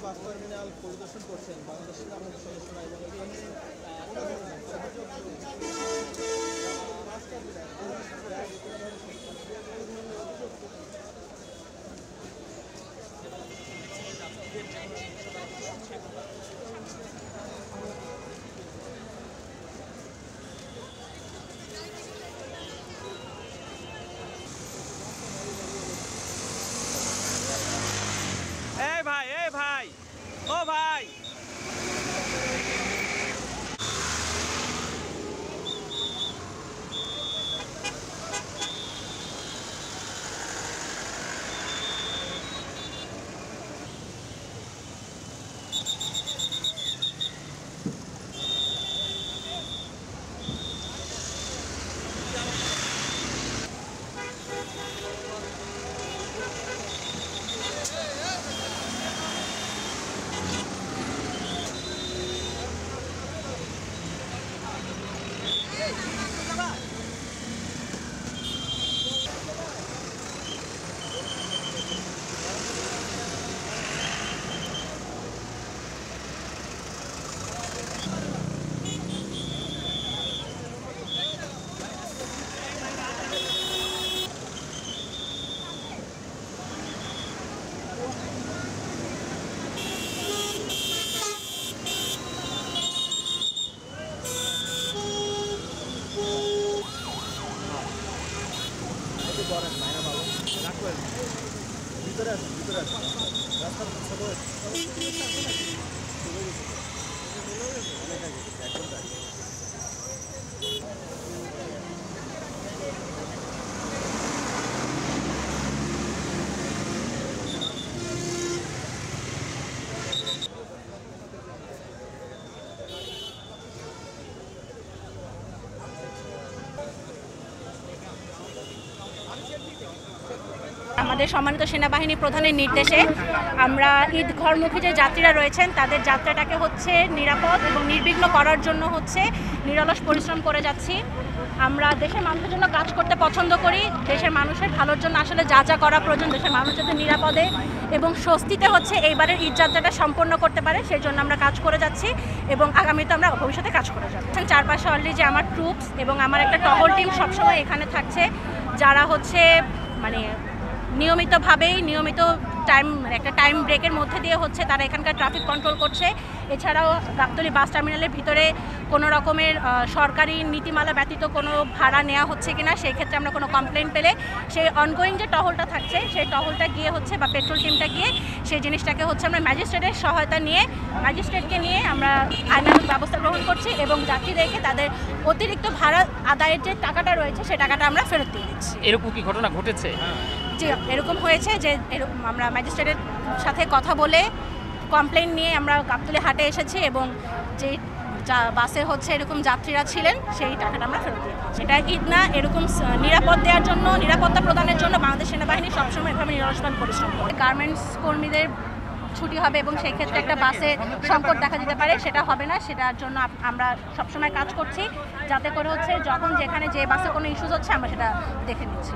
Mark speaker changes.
Speaker 1: Bus terminal পরিদর্শন করছেন বাংলাদেশ সেনাবাহিনীর সদস্যরা এবং
Speaker 2: এই ভাই ও ভাই ভিতরে আসুন রাস্তার ছোট
Speaker 3: আমাদের সম্মানিত সেনাবাহিনী প্রধানের নির্দেশে আমরা ঈদ ঘরমুখী যে যাত্রীরা রয়েছেন তাদের যাত্রাটাকে হচ্ছে নিরাপদ এবং নির্বিঘ্ন করার জন্য হচ্ছে নিরলস পরিশ্রম করে যাচ্ছি। আমরা দেশের মানুষের জন্য কাজ করতে পছন্দ করি। দেশের মানুষের ভালোর জন্য আসলে যা যা করা প্রয়োজন দেশের মানুষ যাতে নিরাপদে এবং স্বস্তিতে হচ্ছে এইবারের ঈদ যাত্রাটা সম্পন্ন করতে পারে সেই জন্য আমরা কাজ করে যাচ্ছি এবং আগামীতে আমরা ভবিষ্যতে কাজ করে যাচ্ছি। চারপাশে অলরেডি যে আমার ট্রুপস এবং আমার একটা টহল টিম সবসময় এখানে থাকছে, যারা হচ্ছে মানে নিয়মিত একটা টাইম ব্রেকের মধ্যে দিয়ে হচ্ছে তারা এখানকার ট্রাফিক কন্ট্রোল করছে। এছাড়াও গাবতলী বাস টার্মিনালের ভিতরে কোনো রকমের সরকারি নীতিমালা ব্যতীত কোনো ভাড়া নেওয়া হচ্ছে কিনা সেই ক্ষেত্রে আমরা কোনো কমপ্লেন পেলে সেই অনগোয়িং যে টহলটা থাকছে সেই টহলটা গিয়ে হচ্ছে বা পেট্রোল টিমটা গিয়ে সেই জিনিসটাকে হচ্ছে আমরা ম্যাজিস্ট্রেটের সহায়তা নিয়ে ম্যাজিস্ট্রেটকে নিয়ে আমরা আইনানুগ ব্যবস্থা গ্রহণ করছি এবং যাত্রীদেরকে তাদের অতিরিক্ত ভাড়া আদায়ের যে টাকাটা রয়েছে সেই টাকাটা আমরা ফেরত দিয়ে দিচ্ছি।
Speaker 2: এরকম কি ঘটনা ঘটেছে?
Speaker 3: যে এরকম হয়েছে যে আমরা ম্যাজিস্ট্রেটের সাথে কথা বলে কমপ্লেন নিয়ে আমরা গাবতলী হাটে এসেছি এবং যে বাসে হচ্ছে এরকম যাত্রীরা ছিলেন সেই টাকাটা আমরা ফেরত দিয়ে দিচ্ছি। এটা ঈদ না, এরকম নিরাপত্তা প্রদানের জন্য বাংলাদেশ সেনাবাহিনী সবসময় এভাবে নিরলসভাবে পরিশ্রম করে। গার্মেন্টস কর্মীদের ছুটি হবে এবং সেই ক্ষেত্রে একটা বাসে সংকট দেখা দিতে পারে, সেটা হবে না। সেটার জন্য আমরা সবসময় কাজ করছি যাতে করে হচ্ছে যখন যেখানে যে বাসে কোনো ইস্যুস হচ্ছে আমরা সেটা দেখে নিচ্ছি।